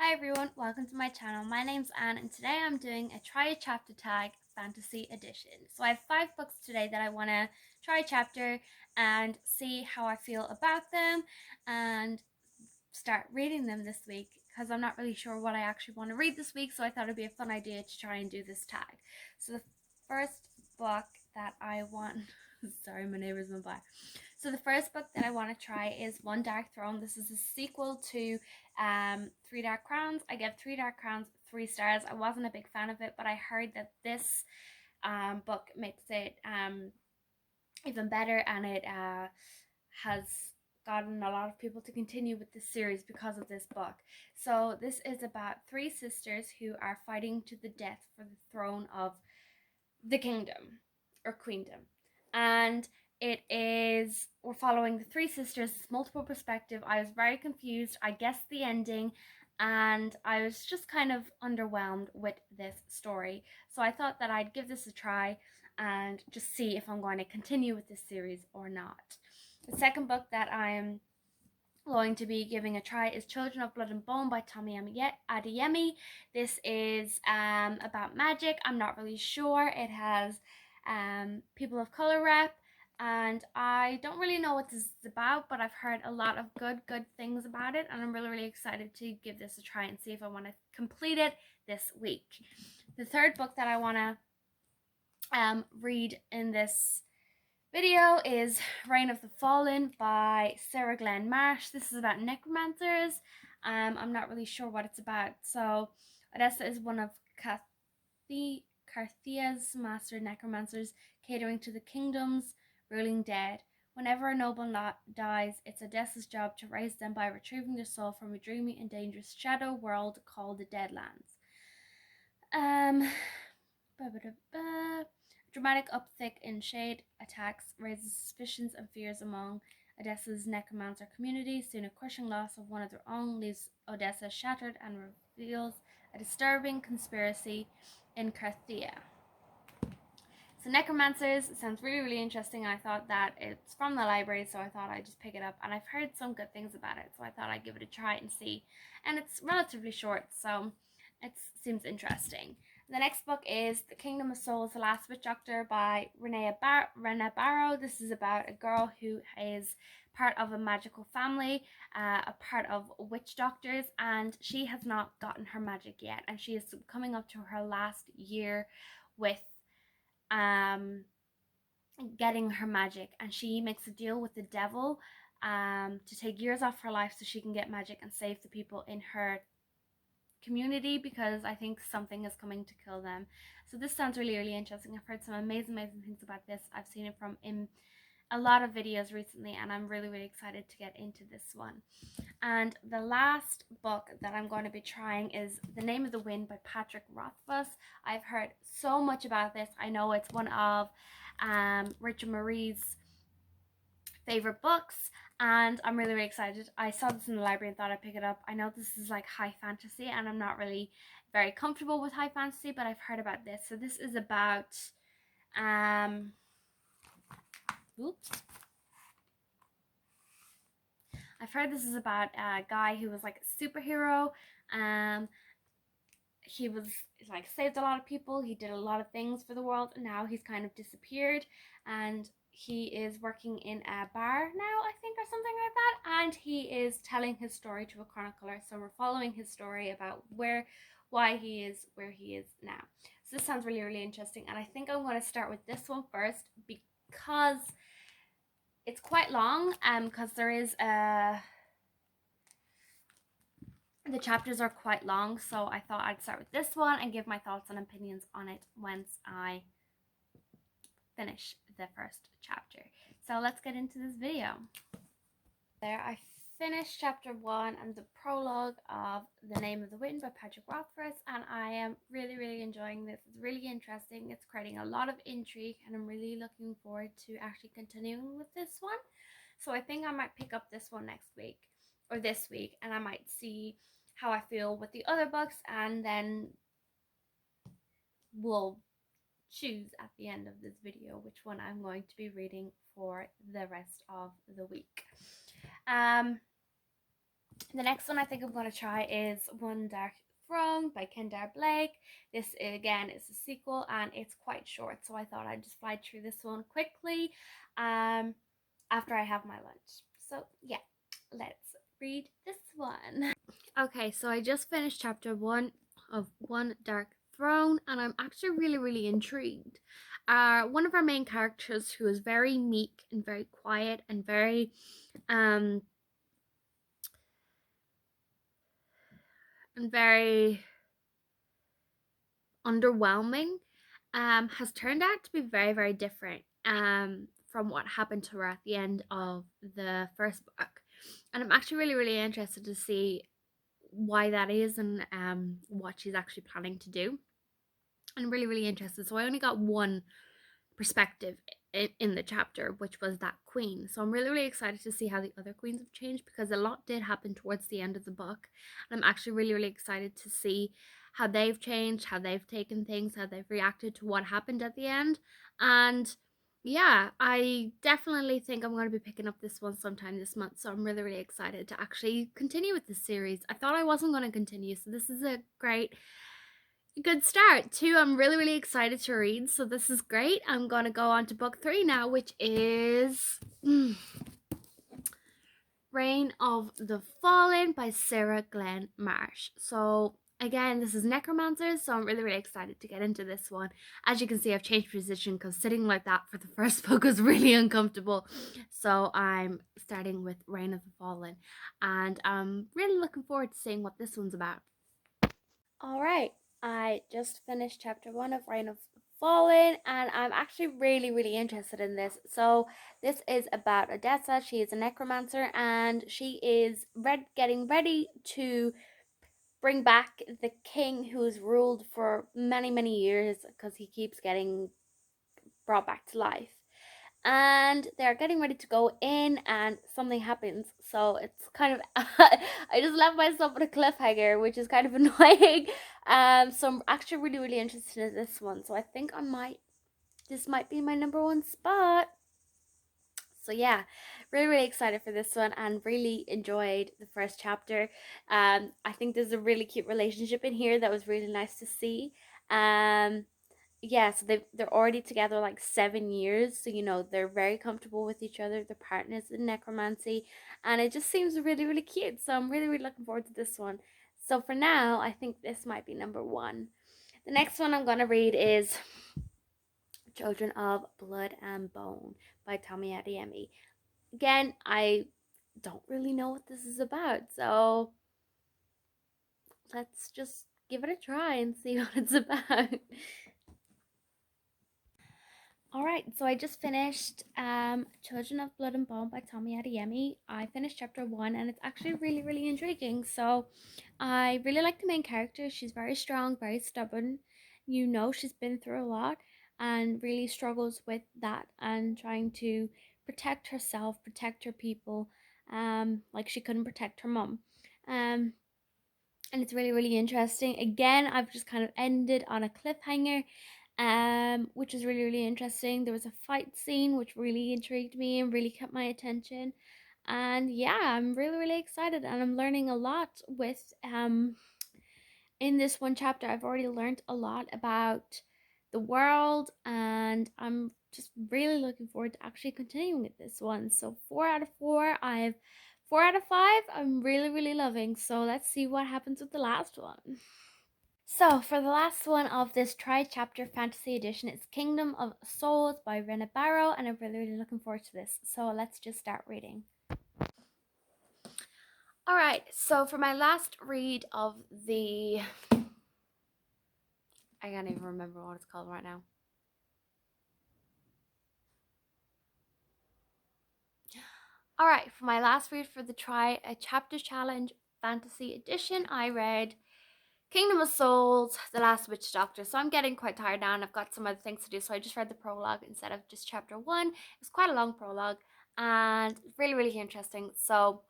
Hi everyone, welcome to my channel. My name's Anne and today I'm doing a try a chapter tag fantasy edition. So I have 5 books today that I want to try a chapter and see how I feel about them and start reading them this week because I'm not really sure what I actually want to read this week, so I thought it'd be a fun idea to try and do this tag. So the first book that I want sorry, my neighbors went by. So the first book that I want to try is One Dark Throne. This is a sequel to Three Dark Crowns. I give Three Dark Crowns 3 stars. I wasn't a big fan of it, but I heard that this book makes it even better, and it has gotten a lot of people to continue with this series because of this book. So this is about 3 sisters who are fighting to the death for the throne of the kingdom or queendom, and we're following the 3 sisters. It's multiple perspective. I was very confused. I guessed the ending and I was just kind of underwhelmed with this story, so I thought that I'd give this a try and just see if I'm going to continue with this series or not. The second book that I am going to be giving a try is Children of Blood and Bone by Tommy Adeyemi. This is about magic. I'm not really sure. It has people of color rep, and I don't really know what this is about, but I've heard a lot of good things about it, and I'm really excited to give this a try and see if I want to complete it this week. The third book that I want to read in this video is Reign of the Fallen by Sarah Glenn Marsh. This is about necromancers. I'm not really sure what it's about. So Odessa is one of Carthia's master necromancers, catering to the kingdom's ruling dead. Whenever a noble dies, it's Odessa's job to raise them by retrieving their soul from a dreamy and dangerous shadow world called the Deadlands. Dramatic uptick in shade attacks raises suspicions and fears among Odessa's necromancer community. Soon a crushing loss of one of their own leaves Odessa shattered and reveals a disturbing conspiracy in Carthia. So necromancers sounds really interesting. I thought that it's from the library, so I thought I'd just pick it up, and I've heard some good things about it, so I thought I'd give it a try and see. And it's relatively short, so it seems interesting. The next book is The Kingdom of Souls, The Last Witch Doctor by Rena Barrow. This is about a girl who is part of a magical family, a part of witch doctors, and she has not gotten her magic yet, and she is coming up to her last year with getting her magic, and she makes a deal with the devil to take years off her life so she can get magic and save the people in her community, because I think something is coming to kill them. So this sounds really interesting. I've heard some amazing things about this. I've seen it from in a lot of videos recently, and I'm really excited to get into this one. And the last book that I'm going to be trying is The Name of the Wind by Patrick Rothfuss. I've heard so much about this. I know it's one of Richard Marie's favorite books, and I'm really excited. I saw this in the library and thought I'd pick it up. I know this is like high fantasy, and I'm not really very comfortable with high fantasy, but I've heard about this. So this is about I've heard this is about a guy who was like a superhero. He was like saved a lot of people. He did a lot of things for the world, and now he's kind of disappeared, and he is working in a bar now, I think, or something like that, and he is telling his story to a chronicler. So we're following his story about why he is where he is now. So this sounds really interesting, and I think I'm going to start with this one first because it's quite long, because there is the chapters are quite long, so I thought I'd start with this one and give my thoughts and opinions on it once I finish the first chapter. So let's get into this video. There, I finished chapter 1 and the prologue of The Name of the Wind by Patrick Rothfuss, and I am really enjoying this. It's really interesting. It's creating a lot of intrigue, and I'm really looking forward to actually continuing with this one. So I think I might pick up this one next week or this week, and I might see how I feel with the other books, and then we'll choose at the end of this video which one I'm going to be reading for the rest of the week. The next one I think I'm going to try is One Dark Throne by Kendar Blake. This again is a sequel and it's quite short, so I thought I'd just fly through this one quickly after I have my lunch. So yeah, let's read this one. Okay, so I just finished chapter 1 of One Dark Throne and I'm actually really intrigued. One of our main characters, who is very meek and very quiet and very um and very underwhelming, has turned out to be very different from what happened to her at the end of the first book. And I'm actually really interested to see why that is and what she's actually planning to do. I'm really interested. So I only got one perspective in the chapter, which was that queen. So I'm really excited to see how the other queens have changed, because a lot did happen towards the end of the book. And I'm actually really excited to see how they've changed, how they've taken things, how they've reacted to what happened at the end. And yeah, I definitely think I'm going to be picking up this one sometime this month. So I'm really excited to actually continue with this series. I thought I wasn't going to continue, so this is a good start. Two, I'm really excited to read, so this is great. I'm gonna go on to book 3 now, which is Reign of the Fallen by Sarah Glenn Marsh. So again, this is Necromancers, so I'm really excited to get into this one. As you can see, I've changed position because sitting like that for the first book was really uncomfortable. So I'm starting with Reign of the Fallen, and I'm really looking forward to seeing what this one's about. All right, I just finished chapter 1 of Reign of the Fallen, and I'm actually really interested in this. So this is about Odessa. She is a necromancer, and she is getting ready to bring back the king who's ruled for many years, because he keeps getting brought back to life. And they're getting ready to go in and something happens, so it's kind of I just left myself with a cliffhanger, which is kind of annoying. So I'm actually really interested in this one, so I think this might be my number 1 spot. So yeah, really excited for this one and really enjoyed the first chapter. I think there's a really cute relationship in here that was really nice to see. Yeah, so they're already together like 7 years, so they're very comfortable with each other. They're partners in necromancy, and it just seems really cute. So I'm really looking forward to this one. So for now, I think this might be number 1. The next one I'm gonna read is Children of Blood and Bone by Tommy Adeyemi. Again, I don't really know what this is about, so let's just give it a try and see what it's about. Alright, so I just finished Children of Blood and Bone by Tommy Adeyemi. I finished chapter 1 and it's actually really intriguing. So I really like the main character. She's very strong, very stubborn. She's been through a lot and really struggles with that and trying to protect herself, protect her people, like she couldn't protect her mom. Um, and it's really interesting. Again, I've just kind of ended on a cliffhanger, which is really interesting. There was a fight scene which really intrigued me and really kept my attention. And yeah, I'm really excited, and I'm learning a lot with in this one chapter. I've already learned a lot about the world, and I'm just really looking forward to actually continuing with this one. So 4 out of 4. I have 4 out of 5. I'm really loving. So let's see what happens with the last one. So for the last one of this tri-chapter fantasy edition, it's Kingdom of Souls by Rena Barrow, and I'm really looking forward to this. So let's just start reading. Alright, so for my last read of the... I can't even remember what it's called right now. Alright, for my last read for the Tri-Chapter Challenge Fantasy Edition, I read Kingdom of Souls, The Last Witch Doctor. So I'm getting quite tired now and I've got some other things to do, so I just read the prologue instead of just chapter 1. It was quite a long prologue and really interesting. So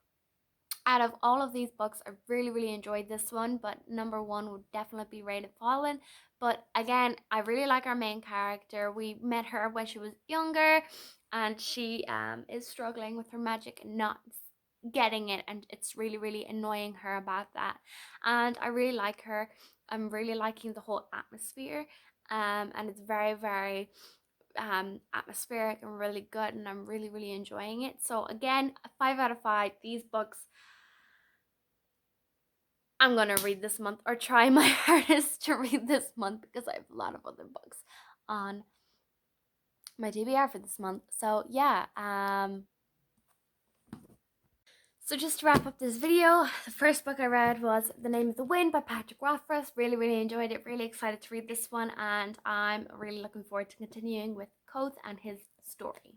out of all of these books, I really enjoyed this one, but number 1 would definitely be Reign of Fallen. But again, I really like our main character. We met her when she was younger, and she is struggling with her magic and not getting it, and it's really, really annoying her about that. And I really like her. I'm really liking the whole atmosphere, and it's very, very atmospheric and really good, and I'm really, really enjoying it. So again, a 5 out of 5. These books I'm gonna read this month, or try my hardest to read this month, because I have a lot of other books on my TBR for this month. So yeah, so just to wrap up this video, the first book I read was The Name of the Wind by Patrick Rothfuss. Really, really enjoyed it. Really excited to read this one, and I'm really looking forward to continuing with Koth and his story.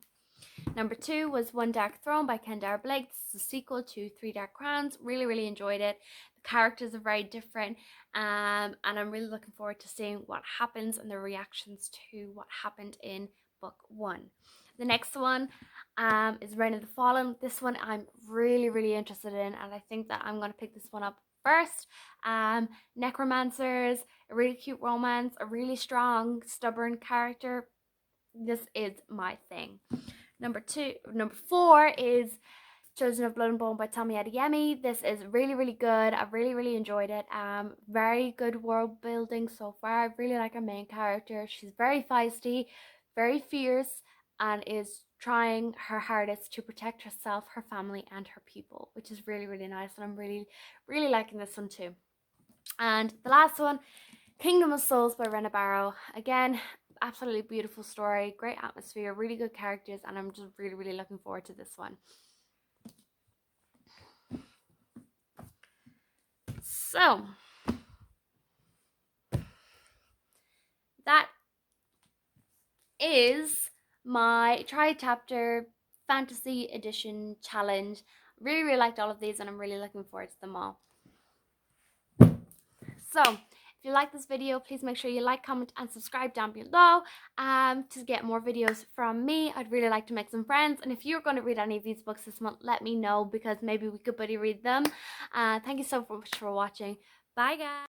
Number 2 was One Dark Throne by Kendare Blake. This is a sequel to Three Dark Crowns. Really, really enjoyed it. The characters are very different, and I'm really looking forward to seeing what happens and the reactions to what happened in book 1. The next one is Reign of the Fallen. This one I'm really, really interested in, and I think that I'm going to pick this one up first. Necromancers, a really cute romance, a really strong, stubborn character. This is my thing. Number 4 is Children of Blood and Bone by Tommy Adeyemi. This is really, really good. I really, really enjoyed it. Very good world building so far. I really like our main character. She's very feisty, very fierce, and is trying her hardest to protect herself, her family, and her people, which is really, really nice. And I'm really, really liking this one too. And the last one, Kingdom of Souls by Rena Barrow. Again, absolutely beautiful story, great atmosphere, really good characters, and I'm just really, really looking forward to this one. So that is my Try Chapter Fantasy Edition challenge. Really, really liked all of these, and I'm really looking forward to them all. So if you like this video, please make sure you like, comment, and subscribe down below to get more videos from me. I'd really like to make some friends, and if you're going to read any of these books this month, let me know, because maybe we could buddy read them. Thank you so much for watching. Bye guys.